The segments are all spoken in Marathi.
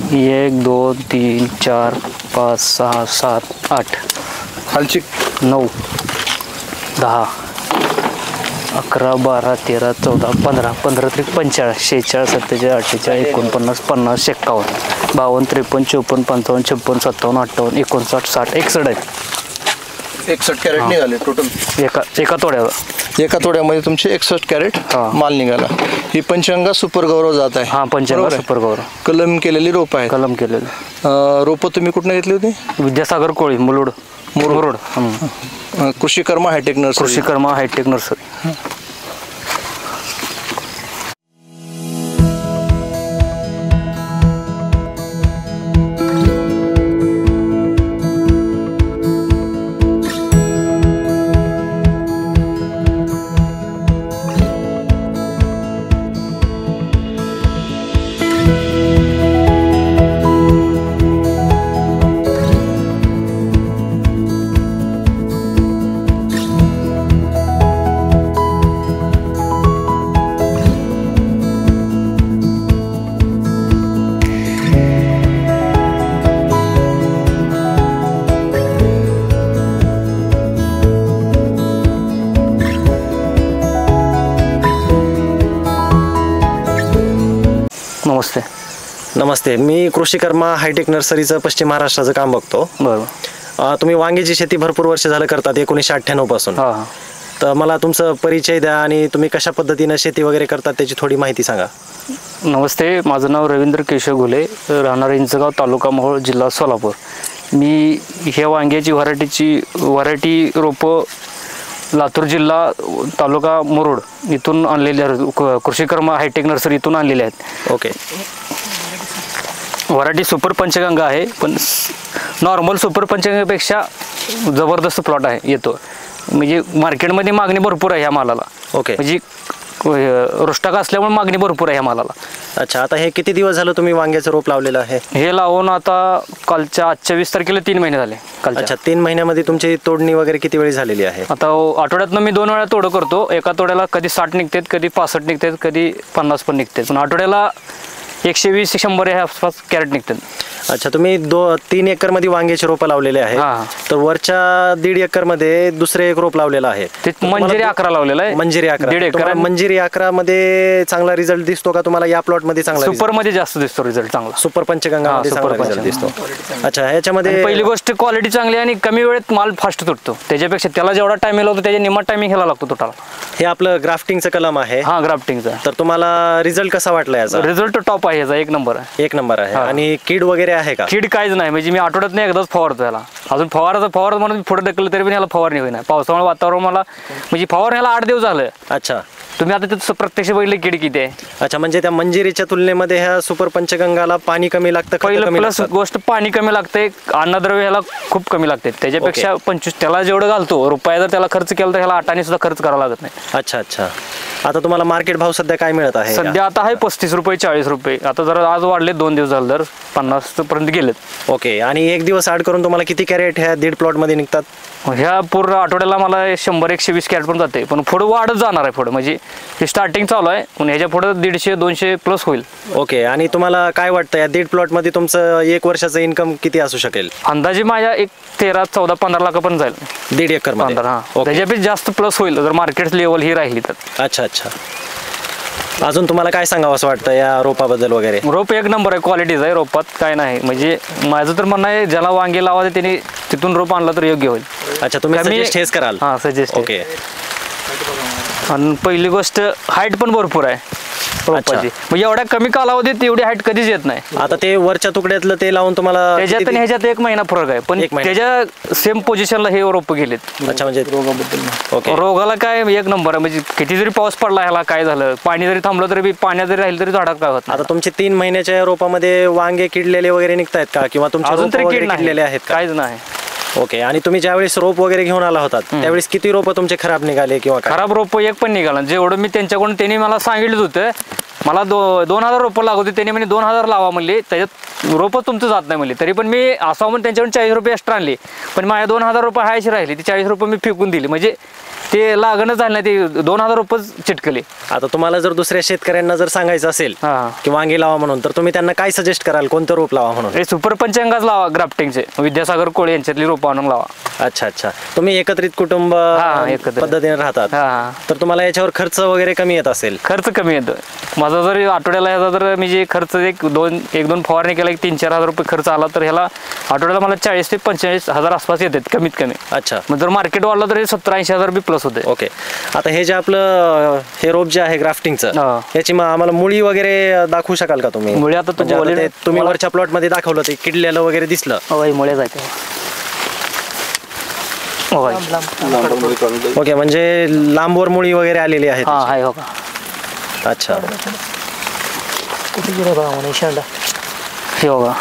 1 2 3 4 5 6 7 8 खालची 9 10 11 12 13 14 15 15 त्रिक 45 46 47 48 49 50 51 52 53 54 55 56 57 58 59 60 61 आहेत. 61 कॅरेट निघाले टोटल एका तोड्यावर. एका तोड्यामध्ये तुमचे 61 कॅरेट माल निघाला. ही पंचगंगा सुपर गौरव जात आहे. हां, पंचगंगा सुपर गौरव कलम केलेली रोप आहे. कलम केलेली रोपं तुम्ही कुठून घेतली होती? विद्यासागर कोळी मुरुड. कृषी कर्मा हायटेक नर्सरी. कृषी कर्मा हायटेक नर्सरी. नमस्ते. नमस्ते. मी कृषी कर्मा हायटेक नर्सरीचं पश्चिम महाराष्ट्राचं काम बघतो. बरोबर. तुम्ही वांग्याची शेती भरपूर वर्ष झालं करतात, 1998 पासून. हां. तर मला तुमचं परिचय द्या आणि तुम्ही कशा पद्धतीनं शेती वगैरे करतात त्याची थोडी माहिती सांगा. नमस्ते. माझं नाव रवींद्र केशव घुले, राहणार इंचगाव, तालुका मोहोळ, जिल्हा सोलापूर. मी ह्या वांग्याची व्हरायटी रोपं लातूर जिल्हा तालुका मुरुड इथून आणलेले आहेत. कृषी कर्मा हायटेक नर्सरी इथून आणलेले आहेत. ओके. व्हरायटी सुपर पंचगंगा आहे, पण नॉर्मल सुपर पंचगंगापेक्षा जबरदस्त प्लॉट आहे येतो. म्हणजे मार्केटमध्ये मागणी भरपूर आहे ह्या मालाला. ओके. म्हणजे रोस्टाक असल्यामुळे मागणी भरपूर आहे ह्या मालाला. अच्छा. आता हे किती दिवस झालं तुम्ही वांग्याचं रोप लावलेलं आहे? हे लावून आता आजच्या 20 तारखेला 3 महिने झाले. अच्छा. 3 महिन्यामध्ये तुमची तोडणी वगैरे किती वेळी झालेली आहे? आता आठवड्यातनं मी 2 वेळा तोड करतो. एका तोड्याला कधी 60 निघतात, कधी 65 निघतात, कधी 50 पण निघतात. पण आठवड्याला 120-100 ह्या आसपास कॅरेट निघतात. अच्छा. तुम्ही 3 एकरमध्ये वांग्याचे रोपं लावलेले आहे. तर वरच्या 1.5 एकरमध्ये दुसरे एक रोप लावलेलं आहे. ते मंजिरी 11 लावलेला आहे. मंजिरी 11. 1.5 एकर. मंजिरी 11 मध्ये चांगला रिझल्ट दिसतो का तुम्हाला? या प्लॉट मध्ये चांगला? सुपर मध्ये जास्त दिसतो रिझल्ट चांगला. सुपर पंचगंगा मध्ये चांगला रिझल्ट दिसतो. अच्छा. ह्याच्यामध्ये पहिली गोष्ट क्वालिटी चांगली आणि कमी वेळेत माल फास्ट तुटतो. त्याच्यापेक्षा त्याला जेवढा टाइम लागतो त्याच्या निम्मा टायमिंग ह्याला लागतो तुटाला. हे आपलं ग्राफ्टिंगचं कलम आहे. हा, ग्राफ्टिंगचा. तर तुम्हाला रिझल्ट कसा वाटला याचा? रिझल्ट टॉप आहे याचा, 1 नंबर आहे. 1 नंबर आहे. आणि कीड वगैरे आहे का? कीड काहीच नाही. म्हणजे मी आठवड्यात एकदाच फवारतो याला. अजून फवार म्हणून पुढे ढकललं तरी पण याला फवारणी होईना. पावसामुळे वातावरण मला म्हणजे फवारण्याला 8 दिवस झालं. अच्छा. तुम्ही आता त्याचं प्रत्यक्ष बघितलं कीड किती आहे. अच्छा. म्हणजे त्या मंजिरीच्या तुलनेमध्ये ह्या सुपर पंचगंगाला पाणी कमी लागतं? पहिलं प्लस गोष्ट पाणी कमी लागते, अन्नद्रव्य ह्याला खूप कमी लागते. त्याच्यापेक्षा 25 त्याला जेवढं घालतो रुपया जर त्याला खर्च केला तर ह्याला 8 सुद्धा खर्च करावा लागत नाही. अच्छा. अच्छा. आता तुम्हाला मार्केट भाव सध्या काय मिळत आहे? सध्या आता आहे 35 रुपये 40 रुपये. आता जरा आज वाढले, 2 दिवस झाले तर 50 पर्यंत गेलेत. ओके. आणि 1 दिवस आड करून तुम्हाला किती कॅरेट ह्या 1.5 प्लॉट मध्ये निघतात? ह्या पूर्ण आठवड्याला मला 100-120 कॅरेट पण जाते. पण पुढे वाढत जाणार आहे. पुढे म्हणजे हे स्टार्टिंग चालू आहे, पण ह्याच्या पुढे 150-200 प्लस होईल. ओके. आणि तुम्हाला काय वाटतं या 1.5 प्लॉट मध्ये तुमचं 1 वर्षाचं इन्कम किती असू शकेल? अंदाजे माझ्या 13-14-15 लाख पण जाईल 1.5 एकर मध्ये. त्याच्यापेक्षा जास्त प्लस होईल जर मार्केट लेवल ही राहिली तर. अच्छा. अच्छा. अजून तुम्हाला काय सांगावं असं वाटतं या रोपाबद्दल वगैरे? रोप 1 नंबर आहे, क्वालिटीज आहे रोपात, काय नाही. म्हणजे माझं तर म्हणणं आहे ज्याला वांगे लावायचे त्यांनी तिथून रोप आणलं तर योग्य होईल. अच्छा. तुम्ही सजेस्ट हेच कराल? हां, सजेस्ट. ओके. आणि पहिली गोष्ट हाईट पण भरपूर आहे रोपाची. म्हणजे एवढ्या कमी कालावधीत एवढी हाईट कधीच येत नाही. आता ते वरच्या तुकड्यातलं ते लावून तुम्हाला त्याच्यात आणि ह्याच्यात 1 महिना फरक आहे, पण त्याच्या सेम पोझिशनला हे रोप गेलेत. अच्छा. म्हणजे रोगाबद्दल? ओके. रोगाला काय 1 नंबर आहे. म्हणजे किती जरी पाऊस पडला ह्याला काय झालं, पाणी जरी थांबलं तरी पाण्यात जरी राहिलं तरी झाडात काय होत. आता तुमचे 3 महिन्याच्या रोपामध्ये वांगे किडलेले वगैरे निघतायत का? किंवा तुमचे अजून तरी किडलेले आहेत? काहीच नाही. ओके. आणि तुम्ही ज्यावेळेस रोप वगैरे घेऊन आला होता त्यावेळेस किती रोप तुमचे खराब निघाले किंवा खराब रोप 1 पण निघाला? जेवढं मी त्यांच्याकडून त्यांनी मला सांगितलं होतं, मला 2000 रोपं लागत होती. त्यांनी म्हणजे 2000 लावा म्हणले, त्याच्यात रोपं तुमचं जात नाही म्हणले. तरी पण मी असं म्हणून त्यांच्याकडून 40 रुपये एक्स्ट्रा आणले, पण माझ्या 2000 रुपये हायशी राहिली. ती 40 रुपये मी फेकून दिली. म्हणजे ते लागणच झालं नाही, ते 2000 रुपये चिटकले. आता तुम्हाला जर दुसऱ्या शेतकऱ्यांना जर सांगायचं असेल हा. की वांगी लावा म्हणून, तर तुम्ही त्यांना काय सजेस्ट कराल, कोणतं रोप लावा म्हणून? हे सुपर पंचांगाच लावा ग्राफ्टिंगचे, विद्यासागर कोळे यांच्यातली रोपं आणून लावा. अच्छा अच्छा, तुम्ही एकत्रित कुटुंब एकत्रित पद्धतीने राहतात, हा. तर तुम्हाला याच्यावर खर्च वगैरे कमी येत असेल? खर्च कमी येतो माझा. जरी आठवड्याला याचा जर मी जे खर्च एक दोन फवारणी केला, 3-4 हजार रुपये खर्च आला, तर ह्याला आठवड्याला मला 40 ते 45 हजार आसपास येतात कमीत कमी. अच्छा, मग जर मार्केट वाढलं तर 70-80 हजार बी प्लस होते. ओके. आता हे जे आपलं हे रोप जे आहे ग्राफ्टिंगचं, याची मग आम्हाला मुळी वगैरे दाखवू शकाल का तुम्ही? मुळी आता तुम्ही वरच्या प्लॉट मध्ये दाखवलं, ते किडलेलं वगैरे दिसलं. मुळे जायचं. ओके, म्हणजे लांबवर मुळी वगैरे आलेली आहे. आहे हो का. अच्छा, हे बघा.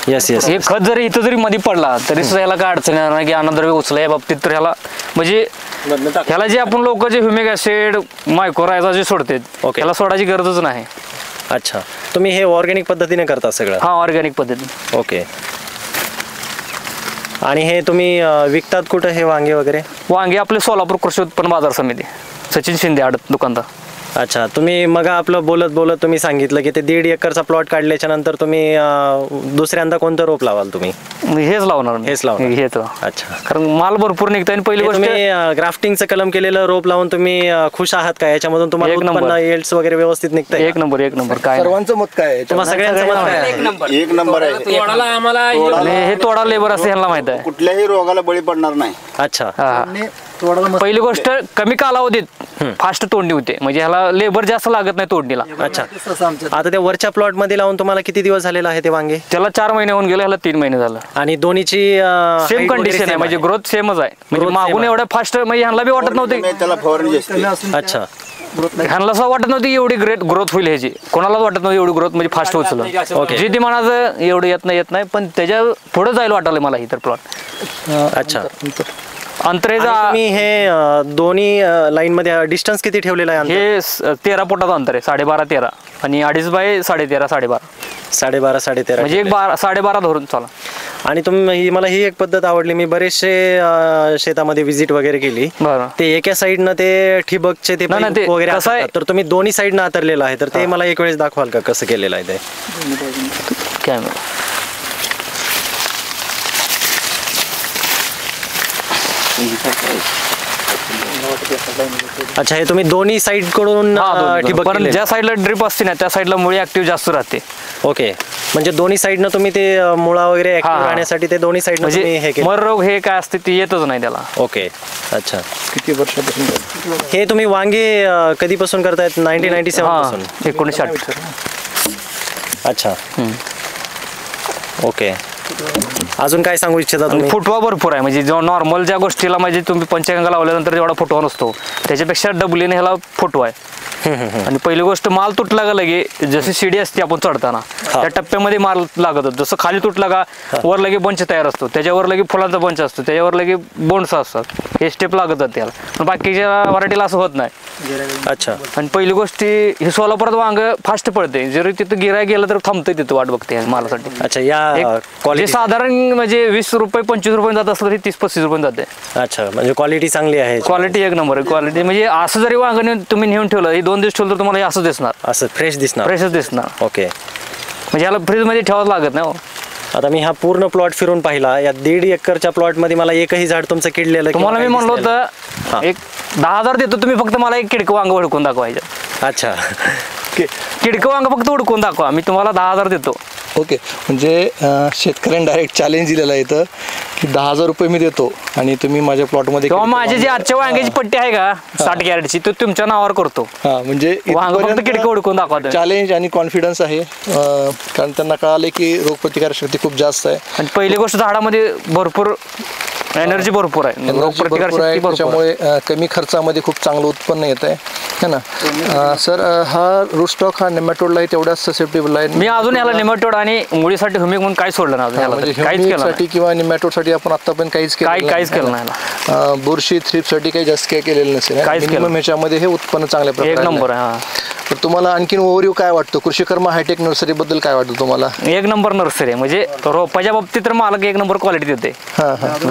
Yes yes. हे खत जरी इथं जरी मध्ये पडला तरी सुद्धा ह्याला काय अडचण येणार नाही की अन्नद्रव्य उचला या बाबतीत. तर ह्याला म्हणजे ह्याला जे आपण लोक जे ह्युमिक ऍसिड मायक्रोरायझा जे सोडते, ह्याला सोडायची गरजच नाही. अच्छा, तुम्ही हे ऑर्गॅनिक पद्धतीने करता सगळं? हा, ऑर्गॅनिक पद्धतीने. ओके. आणि हे तुम्ही विकतात कुठं हे वांगे वगैरे? वांगे आपले सोलापूर कृषी उत्पन्न बाजार समिती, सचिन शिंदे आडत दुकानदार. अच्छा, तुम्ही मग आपलं बोलत तुम्ही सांगितलं की ते 1.5 एकरचा प्लॉट काढल्याच्या नंतर तुम्ही दुसऱ्यांदा कोणतं रोप लावाल तुम्ही? हेच लावणार. हेच लावणार. हेच. अच्छा, कारण माल भरपूर निघतं. आणि पहिली गोष्ट, तुम्ही ग्राफ्टिंगचं कलम केलेलं रोप लावून तुम्ही खुश आहात का? याच्यामधून तुम्हाला उत्पन्न येल्ड्स वगैरे व्यवस्थित निघतं? एक नंबर. काय सर्वांचं मत काय आहे? तुम्हाला सगळ्यांचं मत काय आहे? एक नंबर आहे. हे तोडा लेबर असते ह्यांना माहित आहे. कुठल्याही रोगाला बळी पडणार नाही. अच्छा, पहिली गोष्ट, कमी कालावधीत फास्ट तोडणी होते, म्हणजे ह्याला लेबर जास्त लागत नाही तोडणीला. अच्छा. आता त्या वरच्या प्लॉट मध्ये लावून तुम्हाला किती दिवस झालेला आहे ते वांगे? त्याला 4 महिने होऊन गेले, ह्याला 3 महिने झालं. आणि दोन्हीची सेम कंडिशन आहे, म्हणजे ग्रोथ सेमच आहे. म्हणजे मागून एवढं फास्ट, म्हणजे ह्यांना बी वाटत नव्हते. त्याला फवारणी जास्त. अच्छा, ह्यांना असं वाटत नव्हती एवढी ग्रेट ग्रोथ होईल ह्याची. कोणालाच वाटत नव्हती एवढी ग्रोथ म्हणजे फास्ट होईल. जे दिमानाचं एवढं येत नाही, पण त्याच्या पुढे जायला वाटलं मला ही तर प्लॉट. अच्छा. अंतरेचा मी हे दोन्ही लाईन मध्ये डिस्टन्स किती ठेवलेला आहे? हे 13 फुटाचं अंतर आहे, 12.5-13, आणि 2.5 बाय 13.5 12.5. 12.5-13 म्हणजे एक 12.5 धरून चला. आणि तुम्ही, मला ही एक पद्धत आवडली. मी बरेचसे शेतामध्ये व्हिजिट वगैरे केली, ते एका साईडनं ते ठिबकचे ते वगैरे असतात, तर तुम्ही दोन्ही साईडनं आतरलेलं आहे, तर ते मला एक वेळेस दाखवाल का कसं केलेलं आहे ते? कॅमेरा. अच्छा, हे तुम्ही दोन्ही साईड कडून ठिबक पण ज्या साईडला ड्रिप असते ना त्या साईडला मुळी ऍक्टिव्ह जास्त राहते. ओके, म्हणजे दोन्ही साईडनं तुम्ही ते मुळा वगैरे ऍक्टिव्ह राहण्यासाठी ते दोन्ही साईडनं म्हणजे मर रोग हे काय असते ते येतच नाही त्याला. ओके. अच्छा, किती वर्षापासून हे तुम्ही वांगे कधीपासून करतायत? 1997 पासून? 1960. अच्छा, ओके. अजून काय सांगू इच्छिता तुम्ही? फुटवा भरपूर आहे, म्हणजे जो नॉर्मल ज्या गोष्टीला म्हणजे तुम्ही पंचगंगा लावल्यानंतर जेवढा फुटवा नसतो त्याच्यापेक्षा डबलीने ह्याला फुटवा आहे. आणि पहिली गोष्ट, माल तुटला का लगे, जशी शिडी असते आपण चढताना त्या टप्प्यामध्ये माल लागत होतो. जसं खाली तुटला का वर लगे बंच तयार असतो, त्याच्यावर लगे फुलांचा बंच असतो, त्याच्यावर लगे बोंड्स असतात, हे स्टेप लागत जाते त्याला. पण बाकीच्या व्हरायटीला असं होत नाही. अच्छा. आणि पहिली गोष्ट, हे सोलापुरात वांग फास्ट पडते, जरी तिथं गिराय गेलं तर थांबतंय तिथं वाट बघते मालासाठी. अच्छा, या क्वालिटी साधारण म्हणजे 20 रुपये 25 रुपये जात असलं तरी 30-35 रुपये जाते. अच्छा, म्हणजे क्वालिटी चांगली आहे. क्वालिटी एक नंबर आहे. क्वालिटी म्हणजे असं जरी वांग तुम्ही नेऊन ठेवलं, हे 2 दिवस ठेवलं तर तुम्हाला असं दिसणार, असं फ्रेश दिसणार. फ्रेशच दिसणार. ओके, म्हणजे याला फ्रीज मध्ये ठेवावं लागत नाही. आता मी हा पूर्ण प्लॉट फिरून पाहिला. या 1.5 एकरच्या प्लॉट मध्ये मला एकही झाड तुमचं किडलेलं? तुम्हाला मी म्हणलं होतं एक 10,000 देतो, तुम्ही फक्त मला एक किडकं वांग हुडकून दाखवायचं. अच्छा, किडकं वांग फक्त हुडकून दाखवा, मी तुम्हाला 10,000 देतो. ओके, म्हणजे शेतकऱ्यांनी डायरेक्ट चॅलेंज दिलेलं आहे इथं की 10,000 रुपये मी देतो आणि तुम्ही माझ्या प्लॉटमध्ये किंवा माझी जी आजच्या वांग्याची पट्टी आहे का 60 कॅरेटची, तो तुमच्या नावावर करतो. म्हणजे वांग फक्त किडकं हुडकून दाखवा. चॅलेंज आणि कॉन्फिडन्स आहे, कारण त्यांना कळाले की रोगप्रतिकारक शक्ती खूप जास्त आहे. आणि पहिली गोष्ट, झाडामध्ये भरपूर एनर्जी भरपूर आहे, त्याच्यामुळे कमी खर्चामध्ये खूप चांगलं उत्पन्न येत आहे ना. सर, हा रूट स्टॉक हा नेमॅटोडला तेवढ्याच ससेप्टेबल आहे. मी अजून याला नेमॅटोड आणि मुळीसाठी हुमिक म्हणून काय सोडलं ना, काहीच केलं किंवा नेमॅटोडसाठी आपण आतापर्यंत काहीच केलं नाही. बुरशी थ्रिपसाठी काही जास्त काही केलेलं नसेल. काहीच केलं. ह्याच्यामध्ये हे उत्पन्न चांगल्या प्रकारे एक नंबर आहे. तर तुम्हाला आणखीन ओव्हरव्ह्यू काय वाटतं कृषीकर्मा हायटेक नर्सरी बद्दल काय वाटतं तुम्हाला? एक नंबर नर्सरी आहे, म्हणजे रोपाच्या बाबतीत तर मालक एक नंबर क्वालिटी देते.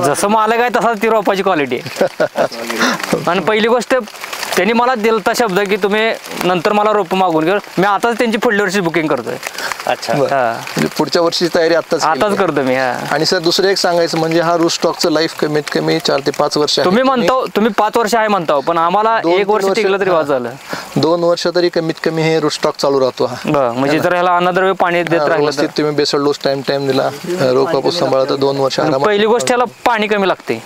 जसं मालक आहे तसाच ती रोपाची क्वालिटी आहे. आणि पहिली गोष्ट त्यांनी मला दिलता शब्द की तुम्ही नंतर मला रोप मागून घ्या, मी आताच त्यांची पुढल्या वर्षी बुकिंग करतोय. अच्छा. म्हणजे पुढच्या वर्षीची तयारी आताच करतो मी. आणि सर दुसरं एक सांगायचं म्हणजे हा रूट स्टॉकचं लाईफ कमीत कमी 4 ते 5 वर्ष आहे. तुम्ही म्हणतो तुम्ही 5 वर्ष आहे म्हणता, पण आम्हाला 1 वर्ष टिकलं तरी वाज झालं. 2 वर्ष तरी कमीत कमी हे रूट स्टॉक चालू राहतो. म्हणजे जर ह्याला अन्नद्रव्य पाणी देत राहिलं, तुम्ही बेसल डोस टाइम दिला, रोग कापूस सांभाळला तर 2 वर्ष आरामात. पहिली गोष्ट ह्याला पाणी कमी लागते.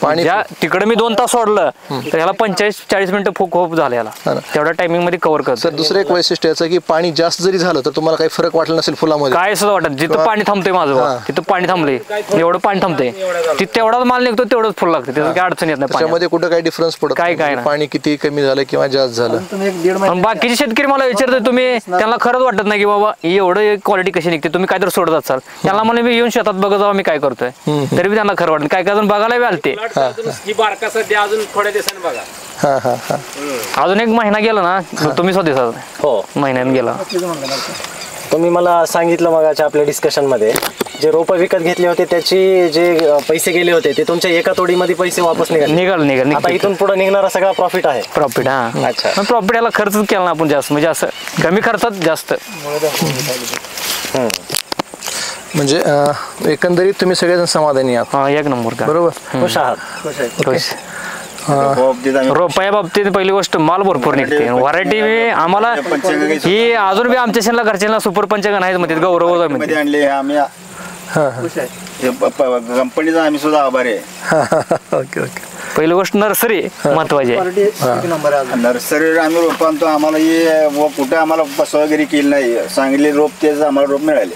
तिकडे मी 2 तास सोडलं तर ह्याला 45-40 मिनिटं खूप झालं ह्याला, तेवढ्या टायमिंग मध्ये कव्हर करतो. सर दुसरं एक वैशिष्ट्य याचं की पाणी जास्त जरी झालं तर तुम्हाला काही फरक वाटला नसेल फुलामध्ये? काय सुद्धा वाटत, जिथं पाणी थांबतंय माझं तिथं पाणी थांबले, एवढं पाणी थांबतंय तिथं तेवढाच माल निघतो, तेवढंच फुल लागतं, त्याचं काही अडचण येत नाही. त्याच्यामध्ये कुठं काही डिफरन्स पडत काय पाणी किती कमी झालं किंवा जास्त झालं. बाकीचे शेतकरी मला विचारतात, तुम्ही त्यांना खरंच वाटत नाही की बाबा ही एवढं क्वालिटी कशी निघते, तुम्ही काहीतरी सोडत असाल. त्यांना मला मी येऊन शेतात बघत जावा मी काय करतोय, तरी मी त्यांना खरं वाटत. काय काय बघायला बी आलते. अजून 1 महिना गेला ना तुम्ही स्वतः हो महिन्यात गेला. तुम्ही मला सांगितलं मगाच्या आपल्या डिस्कशन मध्ये जे रोप विकत घेतले होते त्याचे जे पैसे गेले होते ते तुमच्या एका तोडीमध्ये पैसे वापस निघाल. आता इथून पुढे निघणारा सगळा प्रॉफिट आहे. प्रॉफिट. हा अच्छा. प्रॉफिट याला खर्च केला ना आपण जास्त, म्हणजे असं कमी खर्चात जास्त. म्हणजे एकंदरीत तुम्ही सगळेजण समाधानी आहात? 1 नंबर. बरोबर. खुश आहात. रोपाया बाबतीत पहिली गोष्ट माल भरपूर निघते. व्हरायटी आम्हाला ही अजून बी आमच्या शेणला घरच्यांना सुपर पंचगण आहेत म्हणते, गौरव आणले आम्ही कंपनीचा आम्ही सुद्धा आभारी आहे. Okay okay. पहिली गोष्ट नर्सरी महत्वाची आहे. नर्सरी आम्ही रोप आणतो, आम्हाला हे कुठे आम्हाला बसवा वगैरे केली नाही, सांगितले रोप तेच आम्हाला रोप मिळाले.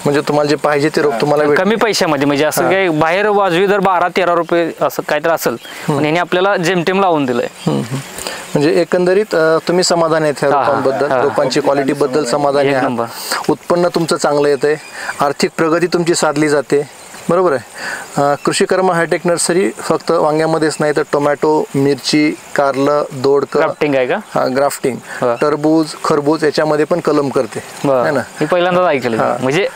म्हणजे तुम्हाला जे पाहिजे ते रोप तुम्हाला कमी पैशामध्ये, म्हणजे असं काही बाहेर वाजवी दर 12-13 रुपये असं काहीतरी असेल, पण याने आपल्याला जेमतेम लावून दिलंय. म्हणजे एकंदरीत तुम्ही समाधान आहेत ह्या रोपांबद्दल, रोपांची क्वालिटी बद्दल समाधानी आहे. उत्पन्न तुमचं चांगलं येतंय, आर्थिक प्रगती तुमची साधली जाते. बरोबर आहे. कृषीकर्मा हायटेक नर्सरी फक्त वांग्यामध्येच नाही तर टोमॅटो, मिरची, कारलं, दोडक, ग्राफ्टिंग आहे का? ग्राफ्टिंग, टरबूज, खरबूज याच्यामध्ये पण कलम करते है ना? मी पहिल्यांदाच ऐकलं. म्हणजे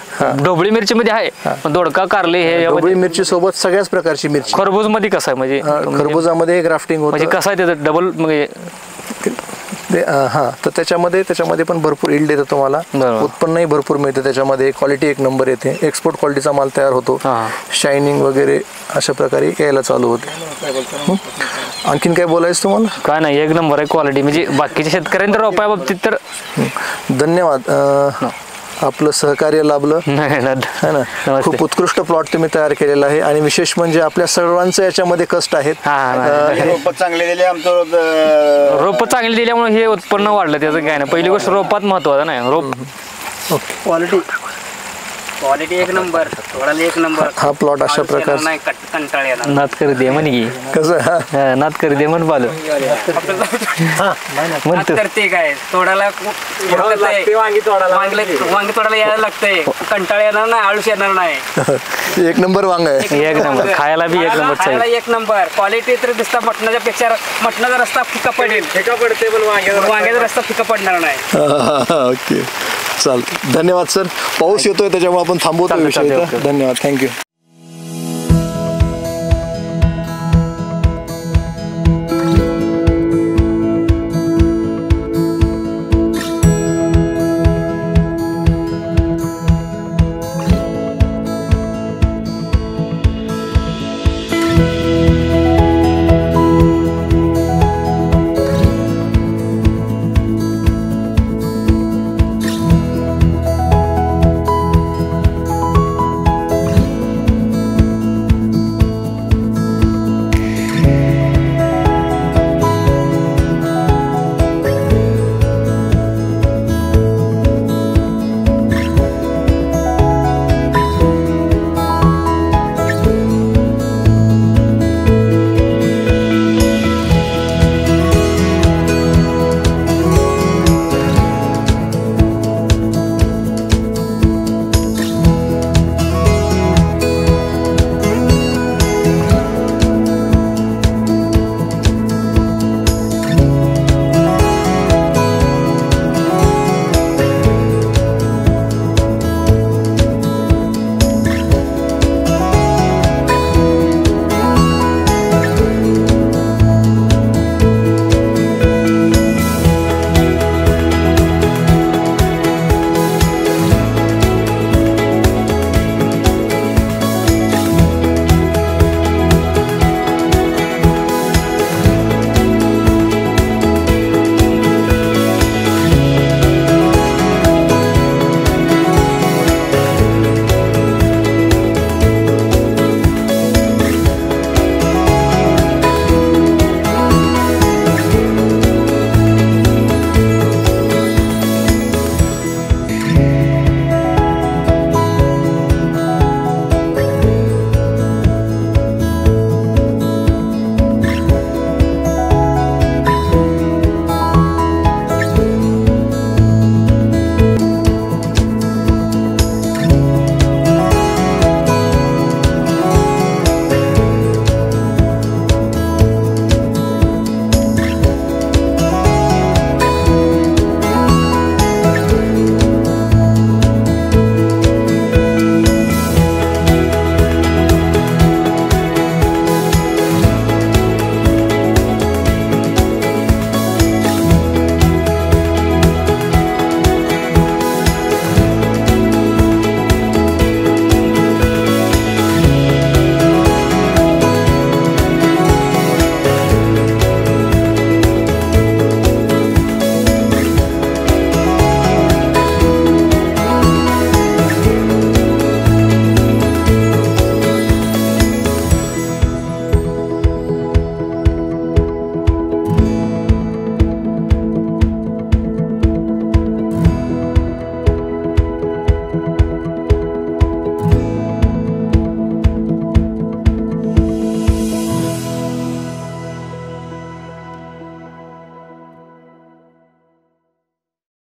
ढोबळी मिरची मध्ये आहे, दोडका, कारले हे ढोबळी मिरची सोबत सगळ्याच प्रकारची मिरची. खरबूज मध्ये कसं आहे, म्हणजे खरबुजामध्ये ग्राफ्टिंग होतं, म्हणजे कसं आहे त्याचं डबल म्हणजे तर त्याच्यामध्ये पण भरपूर इल्ड येतं तुम्हाला, उत्पन्नही भरपूर मिळतं त्याच्यामध्ये, क्वालिटी 1 नंबर येते, एक्सपोर्ट क्वालिटीचा माल तयार होतो, शायनिंग वगैरे अशा प्रकारे यायला चालू होते. आणखीन काय बोलायचं तुम्हाला? काय नाही, 1 नंबर आहे क्वालिटी. म्हणजे बाकीच्या शेतकऱ्यांच्या रोपाया बाबतीत तर धन्यवाद. आपलं सहकार्य लाभलं है ना. खूप उत्कृष्ट प्लॉट तुम्ही तयार केलेला आहे आणि विशेष म्हणजे आपल्या सर्वांचं याच्यामध्ये कष्ट आहेत. रोप चांगले दिले, आमचं रोप चांगली दिल्यामुळे हे उत्पन्न वाढलं. त्याचं काय नाही, पहिली गोष्ट रोपात महत्वाचं नाही. रोप क्वालिटी 1 नंबर, थोडाला 1 नंबर. हा प्लॉट अशा प्रकारचा कंटाळ येणार. नात कर दे म्हण की कसं नात कर दे म्हण पाहिलं करते काय तोडाला वांगी तोडायला यायला लागतंय, कंटाळ येणार नाही, आळूस येणार नाही. 1 नंबर वांग आहे. 1 नंबर खायला बी 1 नंबर. खायला 1 नंबर. क्वालिटी तर दिसता मटणाच्या पेक्षा मटणाचा रस्ता फिका पडेल, फिका पडते पण वांग्याचा रस्ता फिका पडणार नाही. ओके चालतं. धन्यवाद सर. पाऊस येतोय त्याच्यामुळे आपण थांबवतो विषय. धन्यवाद. थँक्यू.